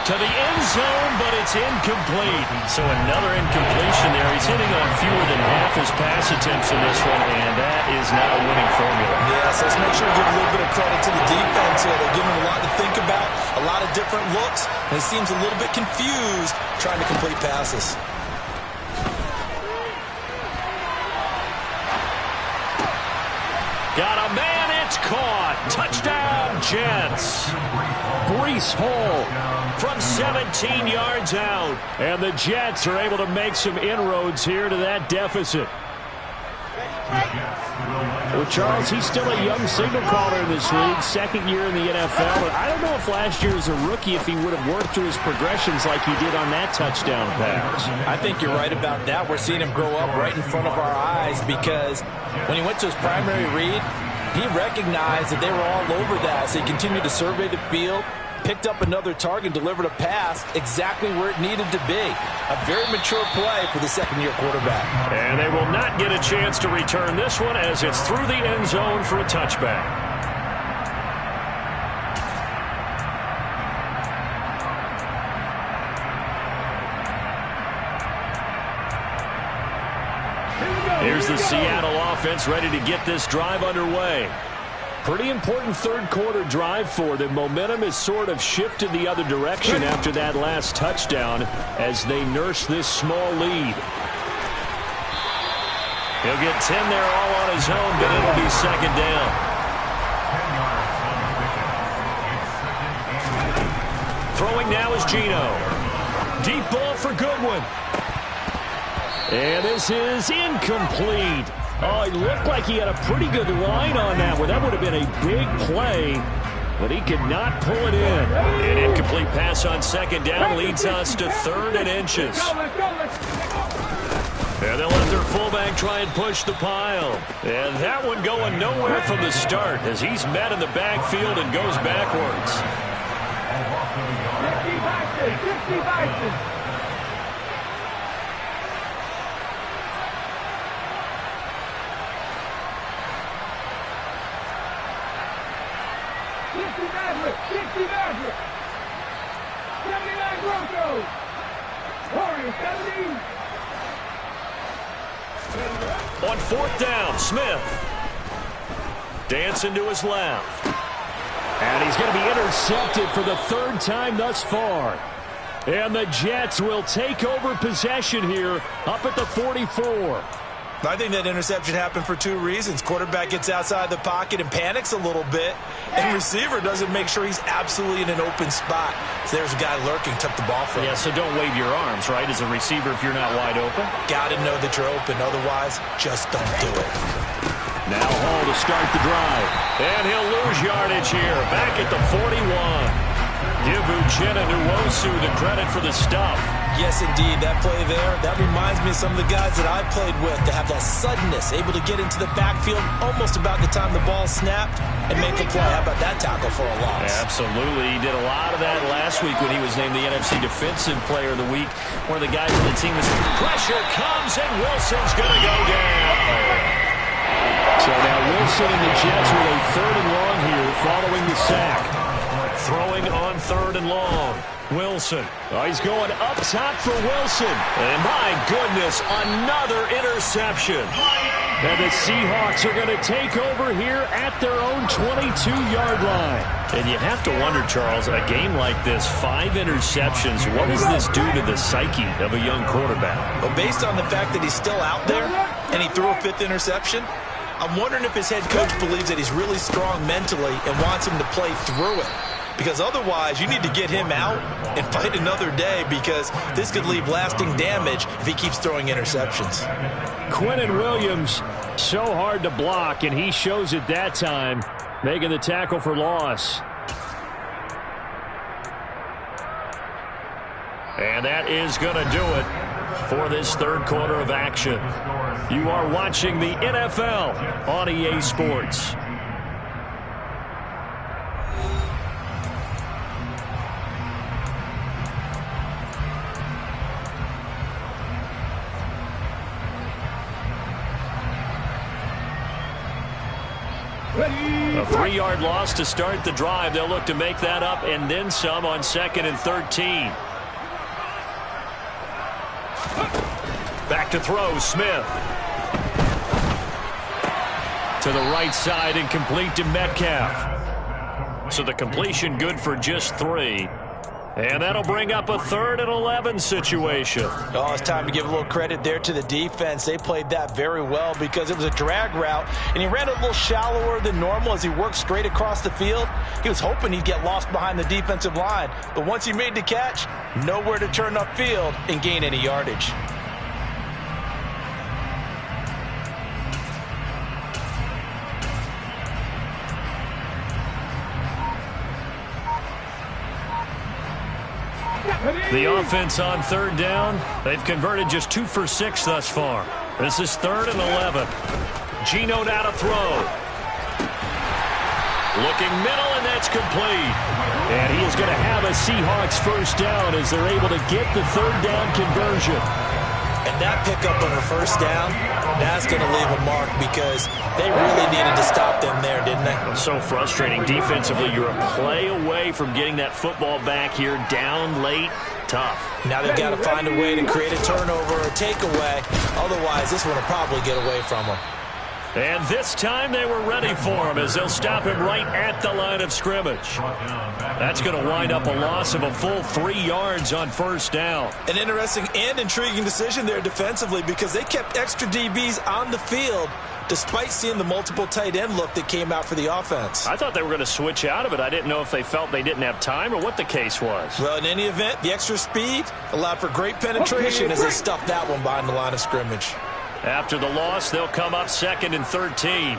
Speaker 3: To the end zone, but it's incomplete. So another incompletion there. He's hitting on fewer than half his pass attempts in this one, and that is not a winning formula.
Speaker 4: Yes, let's make sure to give a little bit of credit to the defense here. They're giving him a lot to think about, a lot of different looks, and he seems a little bit confused trying to complete passes.
Speaker 3: Got a man, it's caught. Touchdown, Jets. Breece Hall from 17 yards out. And the Jets are able to make some inroads here to that deficit. Well, Charles, he's still a young signal caller in this league, 2nd year in the NFL. But I don't know if last year as a rookie, if he would have worked through his progressions like he did on that touchdown pass.
Speaker 7: I think you're right about that. We're seeing him grow up right in front of our eyes because when he went to his primary read, he recognized that they were all over that. So he continued to survey the field, picked up another target, delivered a pass exactly where it needed to be. A very mature play for the 2nd-year quarterback.
Speaker 3: And they will not get a chance to return this one as it's through the end zone for a touchback. Here's the Seattle offense ready to get this drive underway. Pretty important 3rd quarter drive for them. Momentum has sort of shifted the other direction after that last touchdown as they nurse this small lead. He'll get 10 there all on his own, but it'll be second down.
Speaker 6: 10 yards on the position. It's second and 10.
Speaker 3: Throwing now is Geno. Deep ball for Goodwin. And this is incomplete. Oh, it looked like he had a pretty good line on that one. That would have been a big play, but he could not pull it in. An incomplete pass on second down leads us to 3rd and inches. And they'll let their fullback try and push the pile. And that one going nowhere from the start as he's met in the backfield and goes backwards.
Speaker 6: 50 Maverick. 79 Broncos. Warriors 70.
Speaker 3: On 4th down, Smith. Dancing to his left. And he's going to be intercepted for the 3rd time thus far. And the Jets will take over possession here up at the 44.
Speaker 4: I think that interception happened for 2 reasons. Quarterback gets outside the pocket and panics a little bit, and receiver doesn't make sure he's absolutely in an open spot. So there's a guy lurking, took the ball from him.
Speaker 3: Yeah, so don't wave your arms, right, as a receiver if you're not wide open.
Speaker 4: Got to know that you're open. Otherwise, just don't do it.
Speaker 3: Now Hall to start the drive. And he'll lose yardage here, back at the 41. Give Uchenna Nwosu the credit for the stuff.
Speaker 4: Yes, indeed. That play there, that reminds me of some of the guys that I played with that have that suddenness, able to get into the backfield almost about the time the ball snapped and make a play. How about that tackle for a loss?
Speaker 3: Yeah, absolutely. He did a lot of that last week when he was named the NFC Defensive Player of the Week. One of the guys on the team was pressure comes, and Wilson's going to go down. So now Wilson and the Jets with a 3rd and long here following the sack. Throwing on 3rd and long. Wilson. Oh, he's going up top for Wilson. And my goodness, another interception. And the Seahawks are going to take over here at their own 22-yard line. And you have to wonder, Charles, a game like this, 5 interceptions, what does this do to the psyche of a young quarterback?
Speaker 4: Well, based on the fact that he's still out there and he threw a 5th interception, I'm wondering if his head coach believes that he's really strong mentally and wants him to play through it. Because otherwise, you need to get him out and fight another day, because this could leave lasting damage if he keeps throwing interceptions.
Speaker 3: Quinnen Williams, so hard to block, and he shows it that time, making the tackle for loss. And that is going to do it for this 3rd quarter of action. You are watching the NFL on EA Sports. A 3-yard loss to start the drive. They'll look to make that up and then some on 2nd and 13. Back to throw, Smith. To the right side and complete to Metcalf. So the completion good for just 3. And that'll bring up a 3rd and 11 situation.
Speaker 4: Oh, it's time to give a little credit there to the defense. They played that very well because it was a drag route, and he ran a little shallower than normal as he worked straight across the field. He was hoping he'd get lost behind the defensive line, but once he made the catch, nowhere to turn upfield and gain any yardage.
Speaker 3: The offense on 3rd down, they've converted just 2 for 6 thus far. This is 3rd and 11. Geno now to throw. Looking middle, and that's complete. And he is going to have a Seahawks 1st down as they're able to get the 3rd down conversion.
Speaker 4: And that pickup on her 1st down, that's going to leave a mark because they really needed to stop them there, didn't they?
Speaker 3: So frustrating. Defensively, you're a play away from getting that football back here down late. Tough.
Speaker 4: Now they've got to find a way to create a turnover or a takeaway. Otherwise, this one will probably get away from them.
Speaker 3: And this time they were ready for him as they'll stop him right at the line of scrimmage. That's going to wind up a loss of a full 3 yards on first down.
Speaker 4: An interesting and intriguing decision there defensively because they kept extra DBs on the field despite seeing the multiple tight end look that came out for the offense.
Speaker 3: I thought they were going to switch out of it. I didn't know if they felt they didn't have time or what the case was.
Speaker 4: Well, in any event, the extra speed allowed for great penetration as they stuffed that one behind the line of scrimmage.
Speaker 3: After the loss, they'll come up 2nd and 13.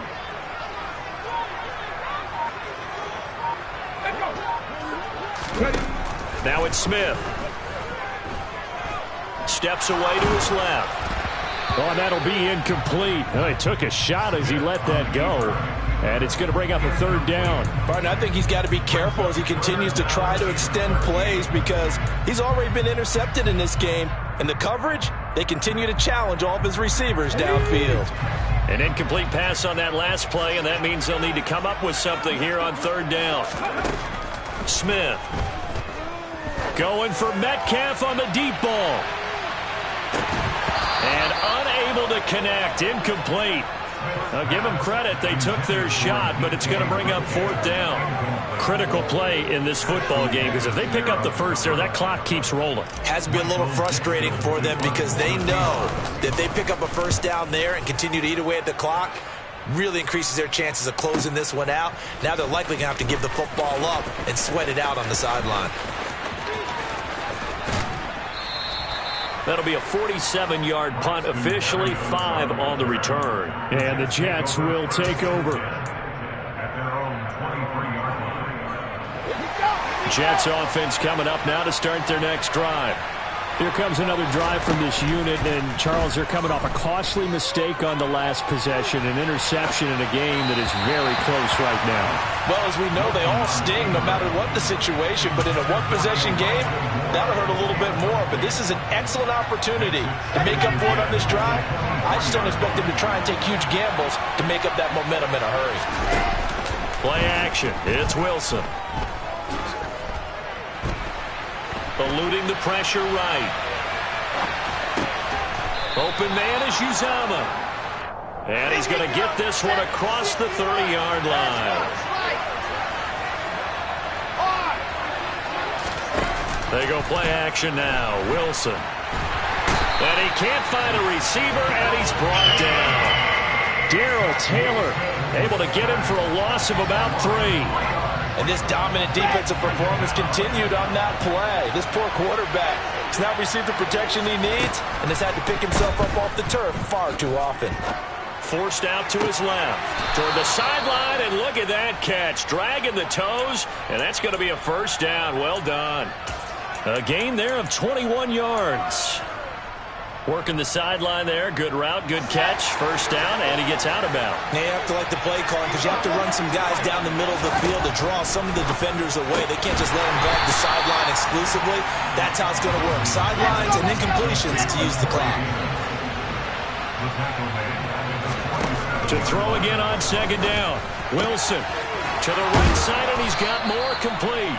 Speaker 3: Now it's Smith. Steps away to his left. Oh, and that'll be incomplete. Oh, he took a shot as he let that go. And it's going to bring up a 3rd down.
Speaker 4: Barton, I think he's got to be careful as he continues to try to extend plays because he's already been intercepted in this game. And the coverage, they continue to challenge all of his receivers downfield.
Speaker 3: An incomplete pass on that last play, and that means they'll need to come up with something here on 3rd down. Smith going for Metcalf on the deep ball. And unable to connect. Incomplete. I'll give them credit. They took their shot, but it's going to bring up 4th down. Critical play in this football game because if they pick up the first there, that clock keeps rolling.
Speaker 4: Has to be a little frustrating for them because they know that if they pick up a first down there and continue to eat away at the clock, really increases their chances of closing this one out. Now they're likely going to have to give the football up and sweat it out on the sideline.
Speaker 3: That'll be a 47-yard punt, officially 5 on the return. And the Jets will take over. Jets offense coming up now to start their next drive. Here comes another drive from this unit, and Charles, they're coming off a costly mistake on the last possession, an interception in a game that is very close right now.
Speaker 7: Well, as we know, they all sting no matter what the situation, but in a one-possession game, that'll hurt a little bit more. But this is an excellent opportunity to make up for it on this drive. I just don't expect them to try and take huge gambles to make up that momentum in a hurry.
Speaker 3: Play action. It's Wilson. Eluding the pressure right. Open man is Uzomah. And he's going to get this one across the 30-yard line. They go play action now. Wilson. And he can't find a receiver, and he's brought down. Darrell Taylor able to get him for a loss of about 3.
Speaker 7: And this dominant defensive performance continued on that play. This poor quarterback has not received the protection he needs and has had to pick himself up off the turf far too often.
Speaker 3: Forced out to his left. Toward the sideline, and look at that catch. Dragging the toes, and that's going to be a first down. Well done. A gain there of 21 yards. Working the sideline there. Good route, good catch. First down, and he gets out of bounds.
Speaker 4: Now you have to like the play calling because you have to run some guys down the middle of the field to draw some of the defenders away. They can't just let them guard the sideline exclusively. That's how it's going to work. Sidelines and then completions to use the clock.
Speaker 3: To throw again on 2nd down. Wilson to the right side, and he's got more complete.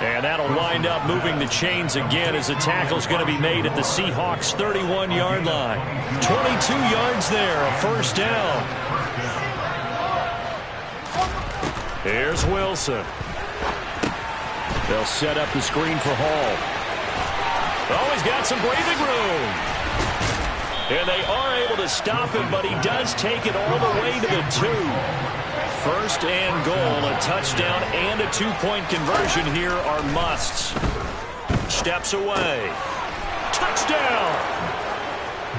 Speaker 3: And that'll wind up moving the chains again as the tackle's going to be made at the Seahawks' 31-yard line. 22 yards there, a first down. Here's Wilson. They'll set up the screen for Hall. Oh, he's got some breathing room. And they are able to stop him, but he does take it all the way to the 2. First and goal, a touchdown and a 2-point conversion here are musts. Steps away. Touchdown!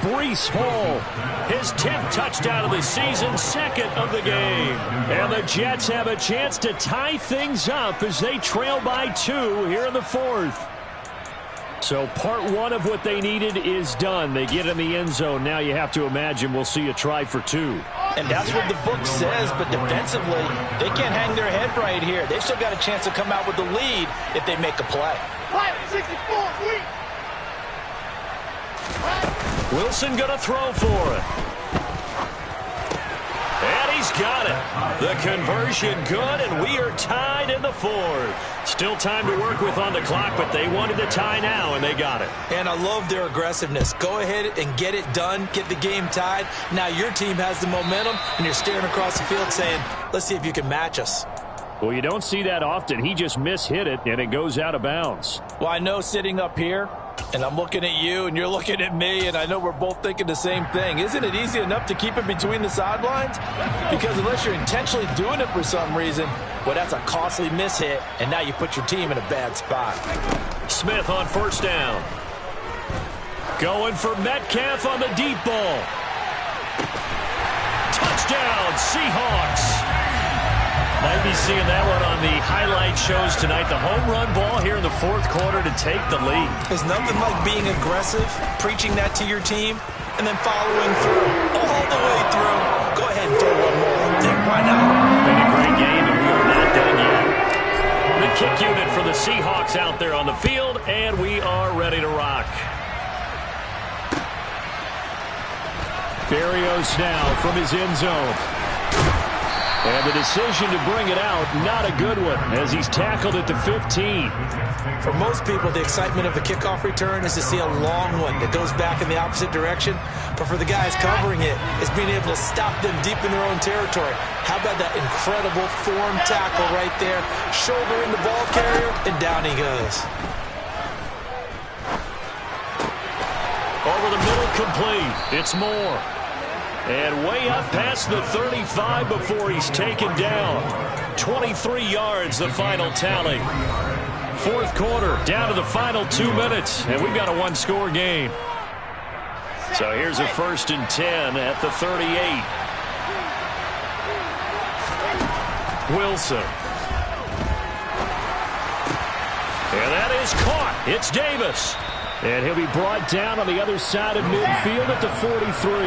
Speaker 3: Breece Hall, his 10th touchdown of the season, 2nd of the game. And the Jets have a chance to tie things up as they trail by 2 here in the 4th. So part 1 of what they needed is done. They get in the end zone. Now you have to imagine we'll see a try for 2.
Speaker 7: And that's what the book says, but defensively, they can't hang their head right here. They've still got a chance to come out with the lead if they make a play.
Speaker 3: Wilson going to throw for it. And he's got it. The conversion good, and we are tied in the fourth. Still time to work with on the clock, but they wanted the tie now, and they got it.
Speaker 4: And I love their aggressiveness. Go ahead and get it done, get the game tied. Now your team has the momentum, and you're staring across the field saying, let's see if you can match us.
Speaker 3: Well, you don't see that often. He just mishit it, and it goes out of bounds.
Speaker 7: Well, I know sitting up here, and I'm looking at you, and you're looking at me, and I know we're both thinking the same thing. Isn't it easy enough to keep it between the sidelines? Because unless you're intentionally doing it for some reason, well, that's a costly mishit, and now you put your team in a bad spot.
Speaker 3: Smith on first down. Going for Metcalf on the deep ball. Touchdown, Seahawks. Might be seeing that one on the highlight shows tonight. The home run ball here in the fourth quarter to take the lead.
Speaker 4: There's nothing like being aggressive, preaching that to your team, and then following through all the way through. Go ahead and throw one more up there. Why not?
Speaker 3: Been a great game, and we are not done yet. The kick unit for the Seahawks out there on the field, and we are ready to rock. Berrios now from his end zone. And the decision to bring it out, not a good one, as he's tackled at the 15.
Speaker 4: For most people, the excitement of the kickoff return is to see a long one that goes back in the opposite direction. But for the guys covering it, it's being able to stop them deep in their own territory. How about that incredible form tackle right there? Shoulder in the ball carrier, and down he goes.
Speaker 3: Over the middle, complete. It's Moore. And way up past the 35 before he's taken down. 23 yards, the final tally. Fourth quarter, down to the final 2 minutes, and we've got a one-score game. So here's a 1st and 10 at the 38. Wilson. And that is caught. It's Davis. And he'll be brought down on the other side of midfield at the 43.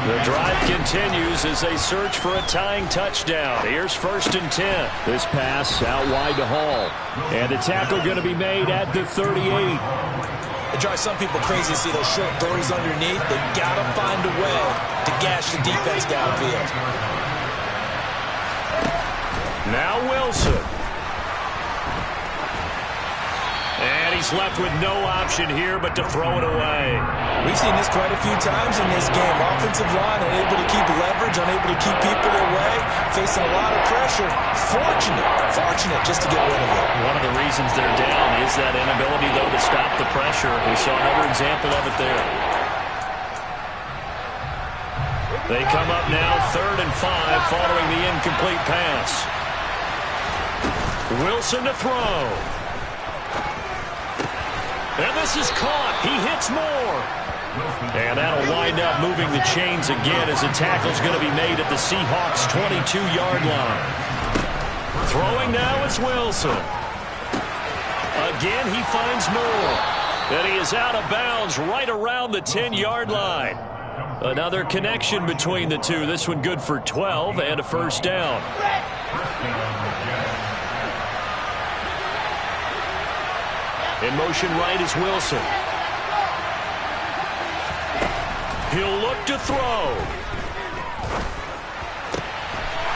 Speaker 3: The drive continues as they search for a tying touchdown. Here's 1st and 10. This pass out wide to Hall. And the tackle going to be made at the 38.
Speaker 4: It drives some people crazy to see those short throws underneath. They've got to find a way to gash the defense downfield.
Speaker 3: Now Wilson. And he's left with no option here but to throw it away.
Speaker 4: We've seen this quite a few times in this game. Offensive line unable to keep leverage, unable to keep people away, facing a lot of pressure. Fortunate just to get rid of it.
Speaker 3: One of the reasons they're down is that inability, though, to stop the pressure. We saw another example of it there. They come up now 3rd and 5 following the incomplete pass. Wilson to throw. And this is caught. He hits Moore. And that'll wind up moving the chains again as the tackle's going to be made at the Seahawks' 22-yard line. Throwing now is Wilson. Again, he finds Moore. And he is out of bounds right around the 10-yard line. Another connection between the two. This one good for 12 and a 1st down. In motion right is Wilson. He'll look to throw.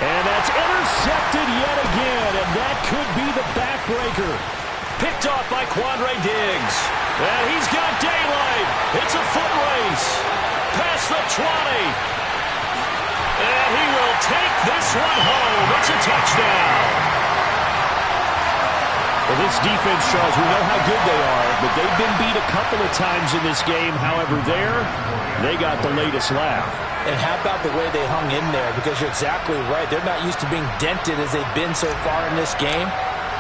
Speaker 3: And that's intercepted yet again, and that could be the backbreaker. Picked off by Quandre Diggs. And he's got daylight. It's a foot race. Past the 20. And he will take this one home. It's a touchdown. Well, this defense, Charles, we know how good they are, but they've been beat a couple of times in this game. However, they got the latest laugh.
Speaker 7: And how about the way they hung in there? Because you're exactly right. They're not used to being dented as they've been so far in this game.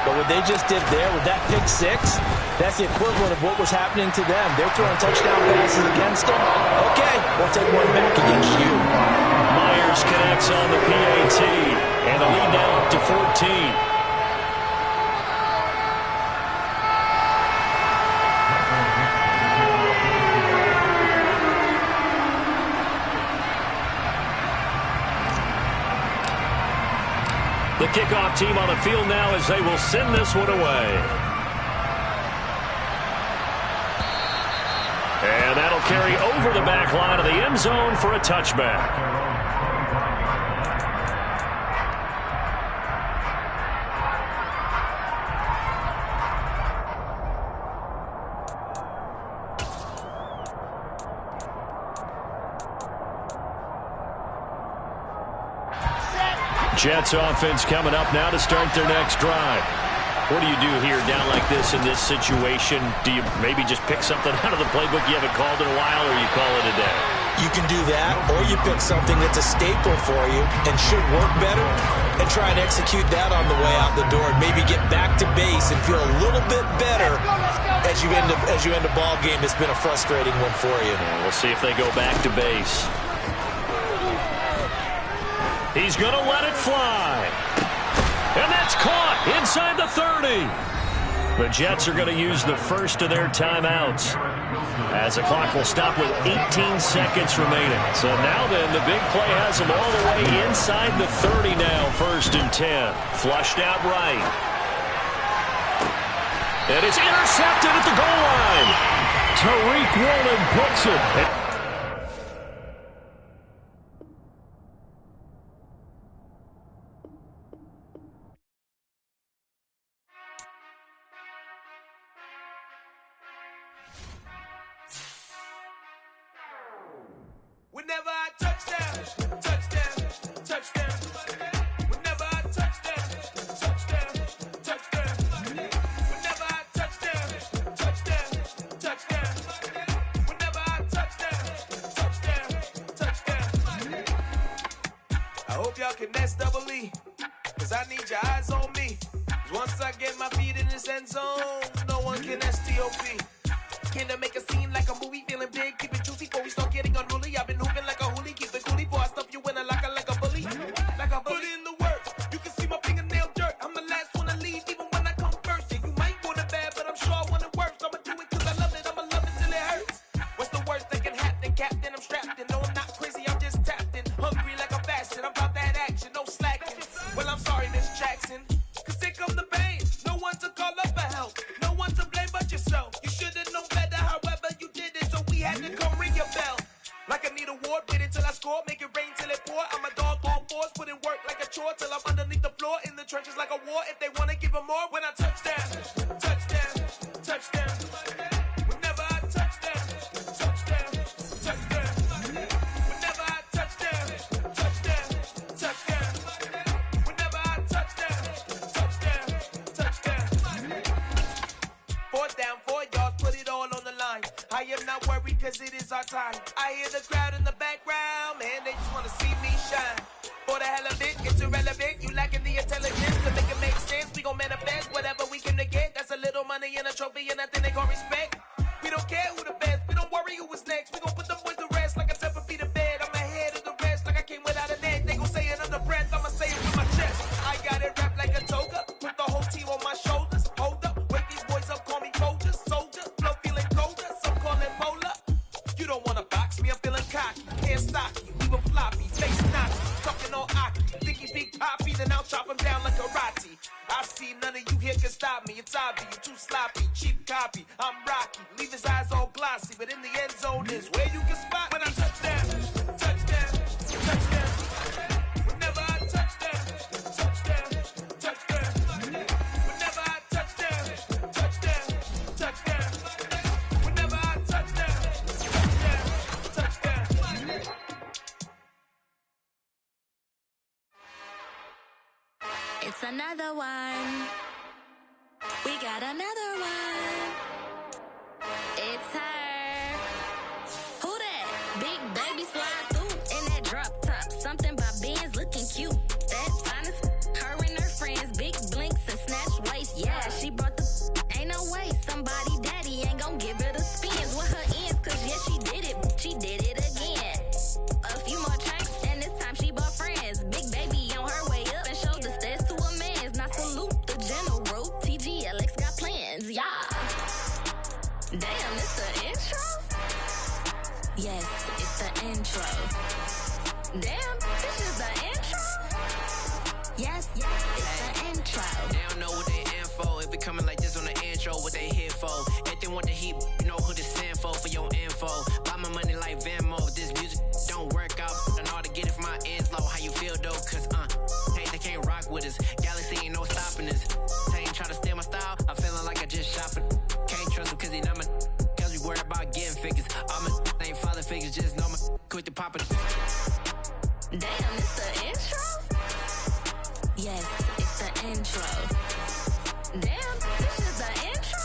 Speaker 7: But what they just did there with that pick six, that's the equivalent of what was happening to them. They're throwing touchdown passes against them. Okay, we'll take one back against you.
Speaker 3: Myers connects on the PAT, and the lead now up to 14. The kickoff team on the field now as they will send this one away. And that'll carry over the back line of the end zone for a touchback. Jets offense coming up now to start their next drive. What do you do here down like this in this situation? Do you maybe just pick something out of the playbook you haven't called in a while, or you call it a day?
Speaker 4: You can do that, or you pick something that's a staple for you and should work better and try and execute that on the way out the door and maybe get back to base and feel a little bit better as you end a ball game that's been a frustrating one for you.
Speaker 3: We'll see if they go back to base. He's going to let it fly. And that's caught inside the 30. The Jets are going to use the first of their timeouts as the clock will stop with 18 seconds remaining. So now then, the big play has them all the way inside the 30 now, 1st and 10. Flushed out right. And it's intercepted at the goal line. Tariq Woolen picks it.
Speaker 1: Whenever I touchdown, touchdown, touchdown. Whenever I touchdown, touchdown, touchdown. Whenever I touchdown, touchdown, touchdown. Whenever I touchdown, touchdown, touchdown. I hope y'all can nest double E, cause I need your eyes on me. Cause once I get my feet in this end zone, no one can STOP. Can I make a scene like a movie, feeling big, keep it juicy before we start getting unruly. I've been hooping like a hoolie, keep it coolie, boy, I stuff you in a locker like a bully. Like a bully. Put in the work, you can see my fingernail dirt. I'm the last one to leave, even when I come first. Yeah, you might want it bad, but I'm sure I want it worse. I'ma do it cause I love it, I'ma love it till it hurts. What's the worst that can happen, Captain? I'm strapped in, no, I'm not crazy, I'm just tapped in. Hungry like I'm fasting, I'm about that action, no slacking. Well, I'm sorry, Miss Jackson, cause here come the pain. No one to call up for help, no one to blame but yourself. You should've known better, however you did it, so we had to come ring your bell. Like I need a ward, wait until I score, make it rain till it pour. I'm a dog on force, put in work like a chore till I'm underneath the floor, in the trenches like a war. If they wanna give them more, when I touchdown, touchdown, touchdown. Whenever I touchdown, touchdown, touchdown. Whenever I touchdown, touchdown, touchdown. Whenever I touchdown, touchdown, touchdown. 4th down, 4 yards, put it all on the line. I am not worried cause it is our time. I hear the crowd in the background, man, they just wanna see me shine. For the hell of it, it's irrelevant. You lacking the intelligence to make it make sense. We gon' manifest whatever we came to get. That's a little money and a trophy and nothing they gon' respect. We don't care who the best, we don't worry who is next. We gon' put them boys to rest like a 7 feet of bed. I'm ahead of the rest like I came without a net. They gon' say it under breath, I'ma say it with my chest. I got it wrapped like a toga, put the whole team on my shoulders. Hold up, wake these boys up, call me Folger, soldier. Flow feeling colder, some call it polar. You don't wanna box me, I'm feeling cocky. Can't stop you, even floppy, face Nazi. Talking all Aki, think he big poppy, then I'll chop him down like karate. I see none of you here can stop me. It's obvious, you too sloppy, cheap copy. I'm Rocky, leave his eyes all glossy, but in the end zone is where you can spot when I touchdown, touchdown, touchdown. Whenever I touchdown, touchdown, touchdown. Whenever I touchdown, touchdown, touchdown. Whenever I touchdown, touchdown, touchdown.
Speaker 2: It's another one. We got another one. It's her. Who that? Big baby slide through in that drop top. Something by Benz looking cute. That's honest. Her and her friends, big blinks and snatch waist. Yeah, she brought the. Ain't no way somebody daddy ain't gon' give her the spins with her ends. Cause yeah, she did it. She did it again. A few more tracks and this time she bought friends. Big baby on her way up and showed the stairs to a man's. Now salute the general. TGLX got plans, yeah. Damn, it's the intro? Yes, it's the intro. Damn, this is the intro? Yes, it's the intro.
Speaker 8: They don't know what they in for. If we coming like this on the intro, what they here for? If they want the heat, you know who to send for your info. Buy my money like Venmo. If this music don't work out, I know how to get it from my ends low. How you feel though? Cause hey, they can't rock with us. Galaxy ain't no stopping us. They ain't trying to steal my style. I'm feeling like I just shopping. Can't trust him cause he not my. Cause we worried about getting figures. All my ain't father figures, just know my quick to pop it.
Speaker 2: Damn, it's the intro? Yes, it's the intro. Damn, this is the intro?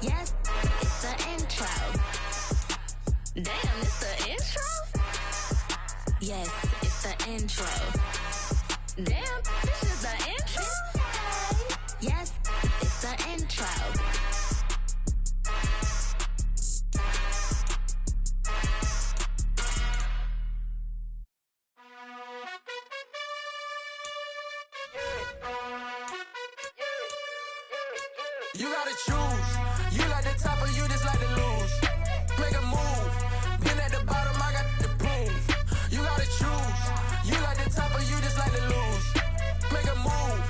Speaker 2: Yes, it's the intro. Damn, it's the intro? Yes, it's the intro. Damn, this is the intro? Yes, it's the intro.
Speaker 1: You gotta choose. You like the top or you just like to lose. Make a move. Been at the bottom, I got the proof. You gotta choose. You like the top or you just like to lose. Make a move.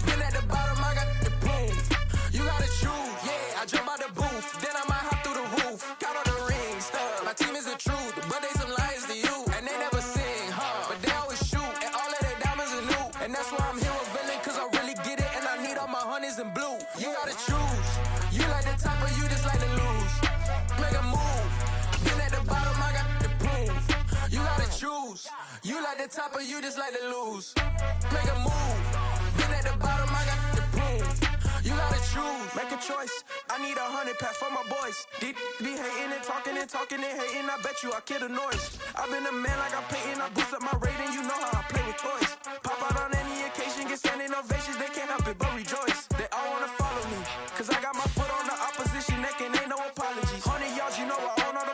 Speaker 1: Been at the bottom, I got the proof. You gotta choose. Yeah, I jump out the booth. Then I might hop through the roof. Count all the rings. My team is the truth, but they some liars to you. And they never sing, but they always shoot. And all of their diamonds are new. And that's why I'm here with Villain, cause I really get it. And I need all my honeys in blue. You gotta choose. You like the top or you just like to lose. Make a move. Been at the bottom, I got the proof. You gotta choose. You like the top or you just like to lose. Make a move. Been at the bottom, I got the proof. You gotta choose. Make a choice. I need 100 pack for my boys. Deep be hating and talking and hating. I bet you I kill the noise. I've been a man like I'm painting. I boost up my rating. You know how I play with toys. Pop out on any occasion, get standing ovations. They can't help it but rejoice.